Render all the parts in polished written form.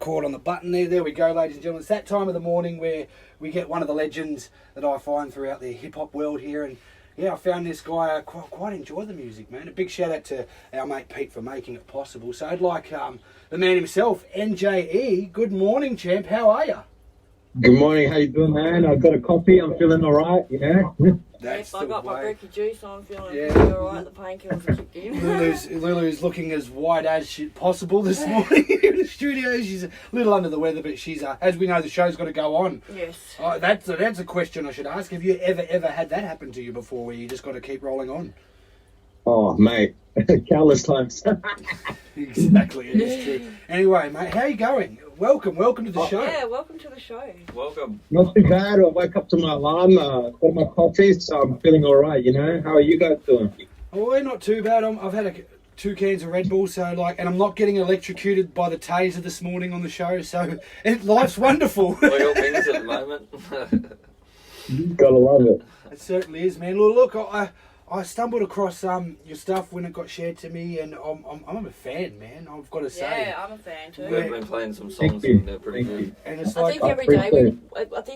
record on the button there. There we go, ladies and gentlemen. It's that time of the morning where we get one of the legends that I find throughout the hip-hop world here. And yeah, I found this guy, quite enjoy the music, man. A big shout out to our mate Pete for making it possible. So I'd like the man himself, NJE. Good morning, champ. How are you? Good morning. How you doing, man? I've got a coffee. I'm feeling all right, you know? That's I got my brekkie juice, so I'm feeling pretty all right. The painkillers are kicked in. Lulu's looking as white as possible this morning in the studio. She's a little under the weather, but she's, as we know, the show's got to go on. Yes. That's a question I should ask. Have you ever had that happen to you before, where you just got to keep rolling on? Oh, mate. Countless times. Exactly, it is true. Anyway, mate, how you going? Welcome to the show. Yeah, welcome to the show. Welcome. Not too bad. I woke up to my alarm, got my coffee, so I'm feeling all right, you know? How are you guys doing? Oh, we're not too bad. I've had 2 cans of Red Bull, and I'm not getting electrocuted by the taser this morning on the show, so life's wonderful. All things at the moment. Gotta love it. It certainly is, man. Look, I stumbled across your stuff when it got shared to me, and I'm a fan, man. I've got to say. Yeah, I'm a fan too. We've been playing some songs and they're pretty good. And it's I think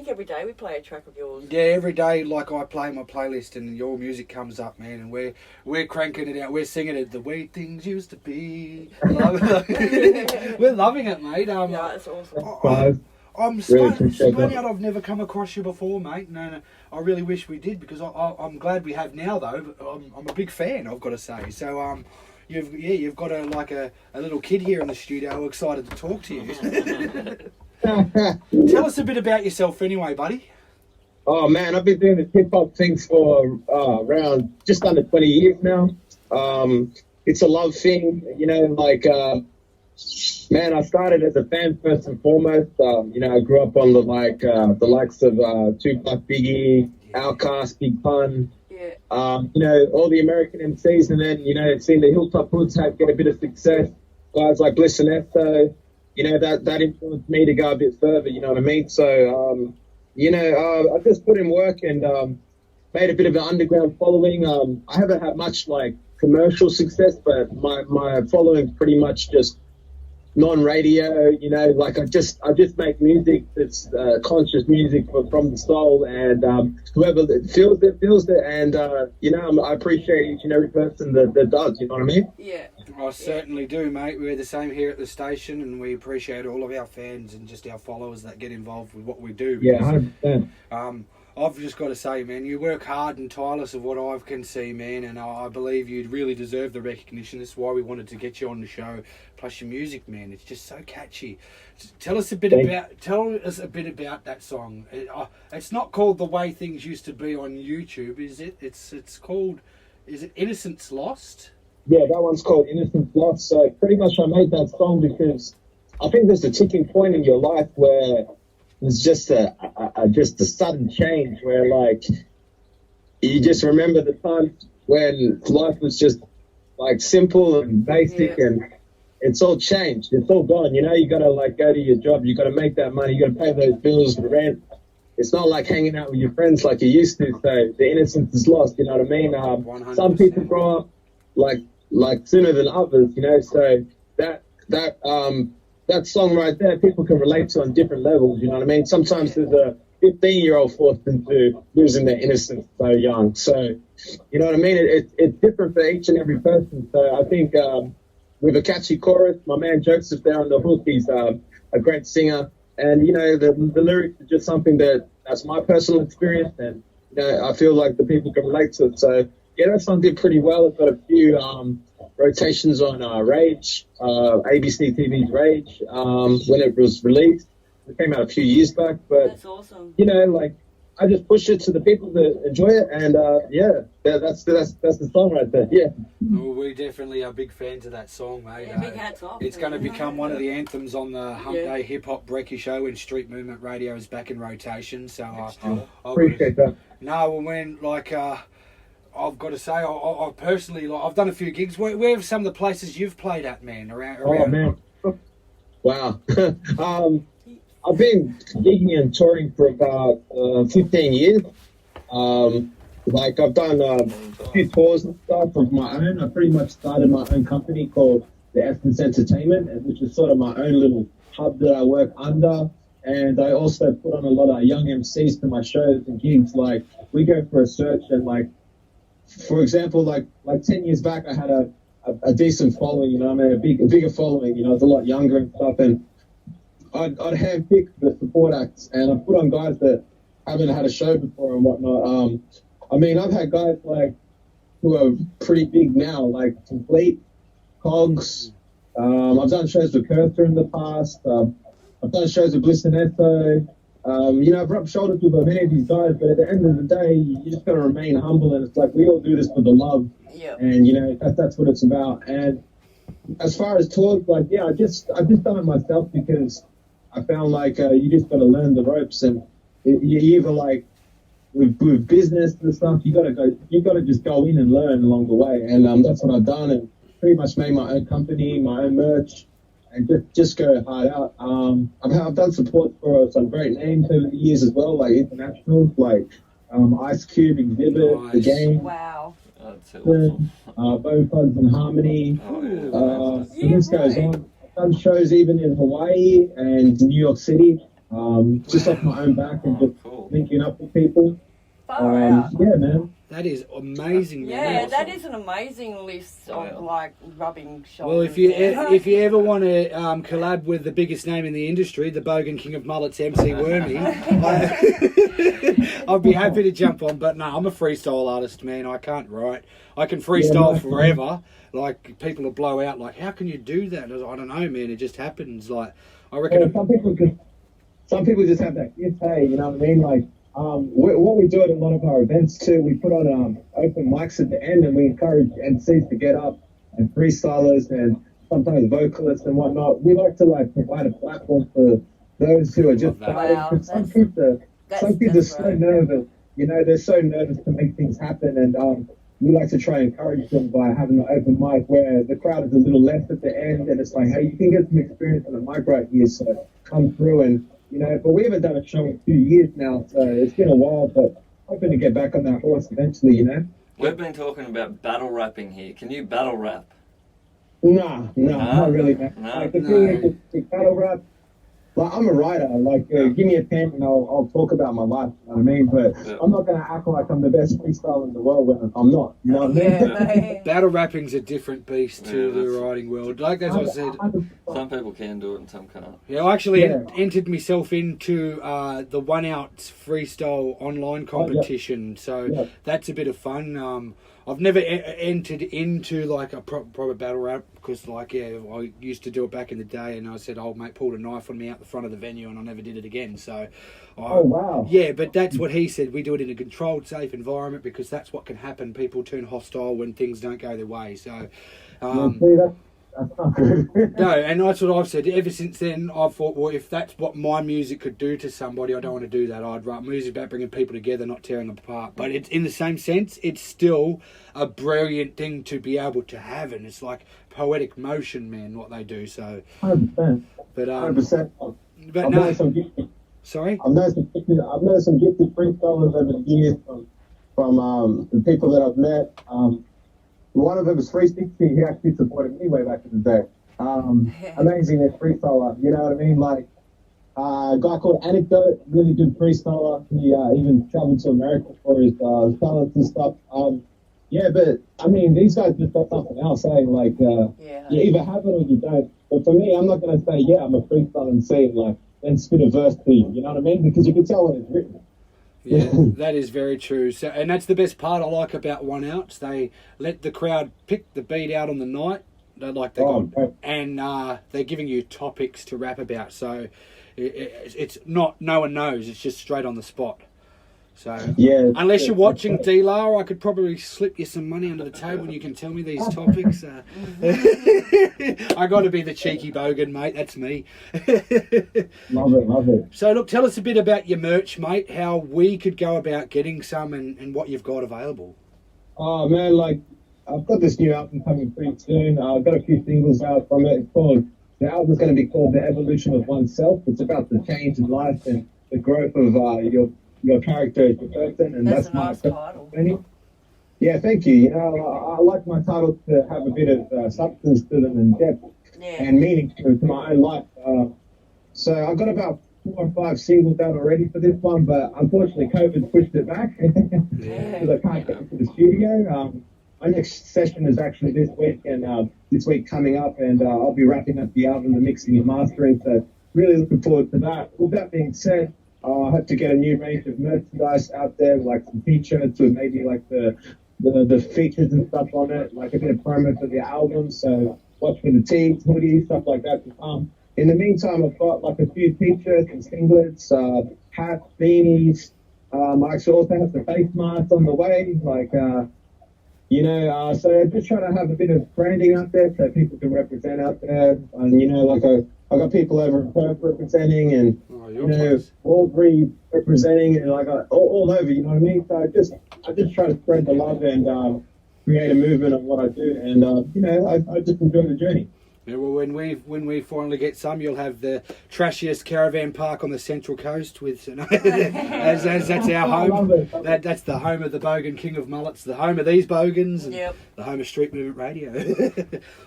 every day we play a track of yours. Yeah, every day, like I play my playlist and your music comes up, man, and we're cranking it out. We're singing it the way things used to be. We're loving it, mate. Yeah, it's awesome. I'm stunned out I've never come across you before, mate. No, I really wish we did, because I'm glad we have now, though. But I'm a big fan, I've got to say. So you've got a little kid here in the studio excited to talk to you. Tell us a bit about yourself anyway, buddy. Oh, man, I've been doing this hip-hop thing for around just under 20 years now. It's a love thing, you know, man, I started as a fan first and foremost. You know, I grew up on the likes of Tupac, Biggie, Outkast, Big Pun. Yeah. You know, all the American MCs, and then, you know, seeing the Hilltop Hoods get a bit of success. Guys like Bliss and Esso, you know, that influenced me to go a bit further, you know what I mean? So, you know, I just put in work and made a bit of an underground following. I haven't had much, commercial success, but my following's pretty much just non-radio, you know, I just make music that's conscious music from the soul, and whoever feels it, and you know, I appreciate each and every person that does, you know what I mean? Yeah. I certainly do, mate. We're the same here at the station, and we appreciate all of our fans and just our followers that get involved with what we do. Yeah, 100%. I've just got to say, man, you work hard and tireless of what I can see, man, and I believe you really deserve the recognition. That's why we wanted to get you on the show. Plus your music, man, it's just so catchy. Tell us a bit about that song. It's not called The Way Things Used to Be on YouTube, is it? It's called, is it Innocence Lost? Yeah, that one's called Innocence Lost. So pretty much I made that song because I think there's a ticking point in your life where it's just a sudden change where, you just remember the times when life was just, simple and basic, and it's all changed. It's all gone, you know? You got to, go to your job. You got to make that money. You got to pay those bills, the rent. It's not like hanging out with your friends like you used to, so the innocence is lost, you know what I mean? 100%. Some people grow up, sooner than others, you know? So that song right there, people can relate to on different levels, you know what I mean? Sometimes there's a 15-year-old forced into losing their innocence so young. So, you know what I mean? It's different for each and every person. So I think with a catchy chorus, my man Joseph there on the hook, he's a great singer. And, you know, the lyrics are just something that's my personal experience. And, you know, I feel like the people can relate to it. So, yeah, that song did pretty well. It's got a few rotations on Rage, ABC TV's Rage, when it was released. It came out a few years back, but that's awesome. You know, I just push it to the people that enjoy it, and that's the song right there. Yeah. Well, we definitely are big fans of that song, mate. Yeah, big hats off. It's going to become one of the anthems on the Hump Day Hip Hop Brekkie Show when Street Movement Radio is back in rotation. So I appreciate that. No, when I've got to say, I personally, I've done a few gigs. Where are some of the places you've played at, man? Around? Oh, man. Wow. I've been gigging and touring for about 15 years. I've done a few tours and stuff of my own. I pretty much started my own company called The Essence Entertainment, which is sort of my own little hub that I work under. And I also put on a lot of young MCs to my shows and gigs. Like, we go for a search and, like, for example, like 10 years back, I had a decent following, you know, I mean, a bigger following, you know, I was a lot younger and stuff. And I'd handpick the support acts, and I put on guys that haven't had a show before and whatnot. I mean, I've had guys like who are pretty big now, like Complete, Cogs. I've done shows with Cursor in the past. I've done shows with Bliss and Esso. You know, I've rubbed shoulders with many of these guys, but at the end of the day, you just got to remain humble. And it's like, we all do this for the love. Yeah. And, you know, that's what it's about. And as far as tours, like, yeah, I've just done it myself because I found like you just got to learn the ropes. And you either like, with business and stuff, you got to just go in and learn along the way. And that's what I've done, and pretty much made my own company, my own merch, and just go hard out. I've done support for some great names over the years as well, like internationals, like Ice Cube, Exhibit, Nice. The Game, Wow. That's awesome. Bo Fuzz and Harmony. Oh, yeah. The list goes on. I've done shows even in Hawaii and New York City, just off my own back and just Cool. linking up with people. Far out. Yeah, man. That is amazing, man. Yeah, That's that awesome. is an amazing list Yeah. of like rubbing shoulders. Well, if you there. if you ever want to collab with the biggest name in the industry, the Bogan King of Mullets, MC Wormy, I'd be happy to jump on. But no, I'm a freestyle artist, man. I can't write. I can freestyle forever. Like, people will blow out. Like, how can you do that? I don't know, man. It just happens. Like, I reckon. Some people just have that gift, hey, you know what I mean? Like, what we do at a lot of our events too, we put on open mics at the end, and we encourage MCs to get up, and freestylers and sometimes vocalists and whatnot. We like to like provide a platform for those who are just starting. Wow, Because some that's kids are so great. nervous. You know, they're so nervous to make things happen, and we like to try and encourage them by having an open mic where the crowd is a little less at the end, and it's like, hey, you can get some experience on the mic right here, so come through. And you know, but we haven't done a show in 2 years now, so it's been a while, but hoping to get back on that horse eventually, you know? We've been talking about battle rapping here. Can you battle rap? Nah, not really, man. No? Like, the thing is, the battle rap, like, I'm a writer. Like, give me a pen and I'll talk about my life, you know what I mean? But Yeah. I'm not going to act like I'm the best freestyler in the world when I'm not, you know what I mean? Yeah, man. Battle rapping's a different beast to Yeah, the that's- writing world. Like, as I said, Some people can do it and some can't. yeah, I actually Yeah. entered myself into the 1 Out freestyle online competition, so Yeah. that's a bit of fun. I've never entered into like a proper battle rap because, like, yeah, I used to do it back in the day, and I said, "Oh, mate, pulled a knife on me out the front of the venue," and I never did it again. So, Oh, wow. yeah, but that's what he said. We do it in a controlled, safe environment because that's what can happen. People turn hostile when things don't go their way. So, See, that's not good. no, and that's what I've said. Ever since then, I've thought, well, if that's what my music could do to somebody, I don't want to do that. I'd write music about bringing people together, not tearing them apart. But it's in the same sense, it's still a brilliant thing to be able to have, and it's like poetic motion, man, what they do. So, 100%. but 100%. but I've no, known some gifted, sorry. I've known some gifted freestylers over the years from the people that I've met. One of them was 360. He actually supported me way back in the day. Amazing freestyler. You know what I mean? Like a guy called Anecdote, really good freestyler. He even traveled to America for his talents and stuff. Yeah, but I mean, these guys just got something else. Saying like, you either have it or you don't. But for me, I'm not going to say, yeah, I'm a freestyler and say like, then spit a verse to you. You know what I mean? Because you can tell when it's written. Yeah, that is very true. So, and that's the best part I like about 1 Outs. They let the crowd pick the beat out on the night. And they're giving you topics to rap about. So it's not no one knows. It's just straight on the spot. So Yeah. unless you're watching D-Lar, I could probably slip you some money under the table and you can tell me these topics. I got to be the cheeky bogan, mate. That's me. Love it. So look, tell us a bit about your merch, mate. How we could go about getting some and what you've got available. Oh man, like I've got this new album coming pretty soon. I've got a few singles out from it. The album's going to be called The Evolution of Oneself. It's about the change in life and the growth of your character as a person, and That's that's a nice title. Yeah, thank you. You know, I like my titles to have a bit of substance to them and depth Yeah. and meaning to my own life. So I got about 4 or 5 singles out already for this one, but unfortunately COVID pushed it back because I can't get into the studio. My next session is actually this week, and this week coming up, and I'll be wrapping up the album, the mixing and mastering. So really looking forward to that. With that being said, I hope to get a new range of merchandise out there, like some t-shirts with maybe like the features and stuff on it, like a bit of promo for the album. So watch for the tees, hoodies, stuff like that to come. In the meantime, I've got like a few t-shirts and singlets, hats, beanies. I actually also have the face masks on the way, like, so just trying to have a bit of branding out there so people can represent out there. And, like I got people over in Perth representing and, Albury representing and like all over, you know what I mean? So I just try to spread the love and create a movement of what I do. And, I just enjoy the journey. Yeah, well, when we finally get some, you'll have the trashiest caravan park on the Central Coast with, as that's our home. That's the home of the Bogan King of Mullets, the home of these Bogans, and the home of Street Movement Radio.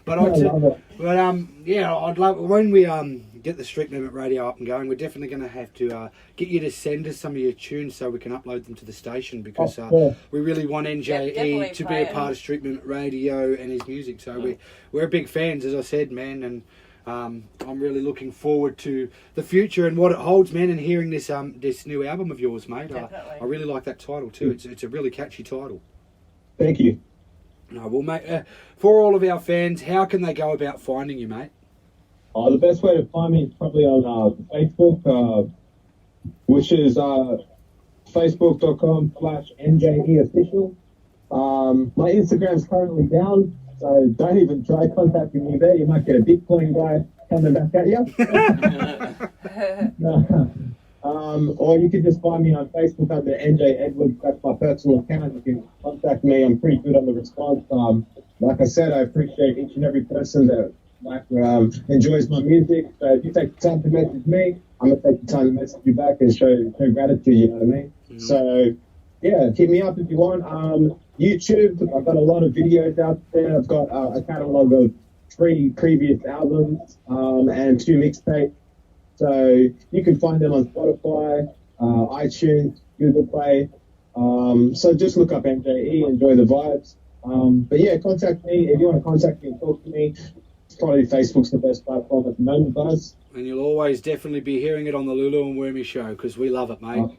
I'd love when we get the Street Movement Radio up and going. We're definitely going to have to get you to send us some of your tunes so we can upload them to the station because we really want NJE to be a part of Street Movement Radio and his music. So we're big fans, as I said, man, and I'm really looking forward to the future and what it holds, man, and hearing this new album of yours, mate. I really like that title too. It's a really catchy title. Thank you. No, well, mate, for all of our fans, how can they go about finding you, mate? The best way to find me is probably on Facebook, which is facebook.com/NJE official. My Instagram's currently down, so don't even try contacting me there. You might get a Bitcoin guy coming back at you. Or you can just find me on Facebook under NJ Edwards. That's my personal account. You can contact me. I'm pretty good on the response. Like I said, I appreciate each and every person that enjoys my music. So if you take the time to message me, I'm gonna take the time to message you back and show gratitude. You know what I mean? Mm-hmm. So yeah, hit me up if you want. YouTube, I've got a lot of videos out there. I've got a catalog of 3 previous albums and 2 mixtapes. So you can find them on Spotify, iTunes, Google Play. So just look up NJE, enjoy the vibes. But yeah, contact me if you want to contact me and talk to me. Probably Facebook's the best platform at the moment, guys. And you'll always definitely be hearing it on the Lulu and Wormy show because we love it, mate.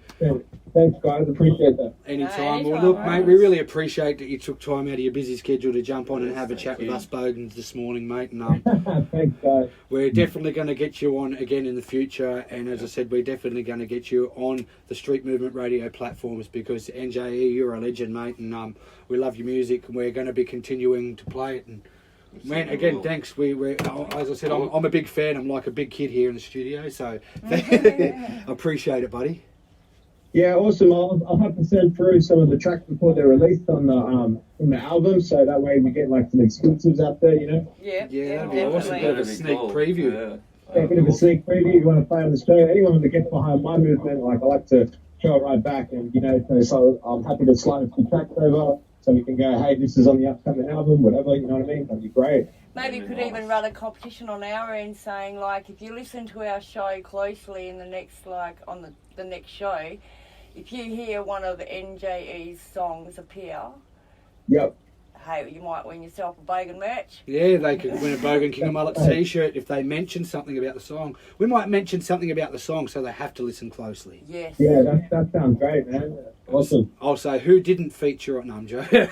Thanks, guys. Appreciate that. Anytime. Well, look, mate, we really appreciate that you took time out of your busy schedule to jump on and have a chat with us Bogans this morning, mate. And thanks, guys. We're definitely going to get you on again in the future. And as I said, we're definitely going to get you on the Street Movement Radio platforms because NJE, you're a legend, mate. And we love your music and we're going to be continuing to play it. And man, again, thanks. We're as I said, I'm a big fan. I'm like a big kid here in the studio, so I appreciate it, buddy. Yeah, awesome. I'll have to send through some of the tracks before they're released on the album, so that way we get like some exclusives out there, you know. Yeah, that'd be awesome. Bit of a sneak preview. Yeah, a bit of a sneak preview. You want to play on the show? Anyone that gets behind my movement, like I like to show it right back, and so I'm happy to slide a few tracks over. So we can go, hey, this is on the upcoming album, whatever, you know what I mean? That'd be great. Maybe you could even run a competition on our end saying, like, if you listen to our show closely in the next, like, on the next show, if you hear one of NJE's songs appear, yep, hey, you might win yourself a Bogan merch. Yeah, they could win a Bogan King of Mullets t-shirt if they mention something about the song. We might mention something about the song so they have to listen closely. Yes. Yeah, that sounds great, man. Awesome. I'll say, who didn't feature on... No, I'm joking.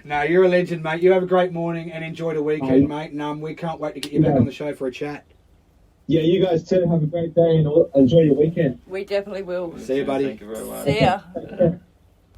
No, you're a legend, mate. You have a great morning and enjoy the weekend, mate. And we can't wait to get you back on the show for a chat. Yeah, you guys too. Have a great day and enjoy your weekend. We definitely will. See you, buddy. Thank you very much. See ya.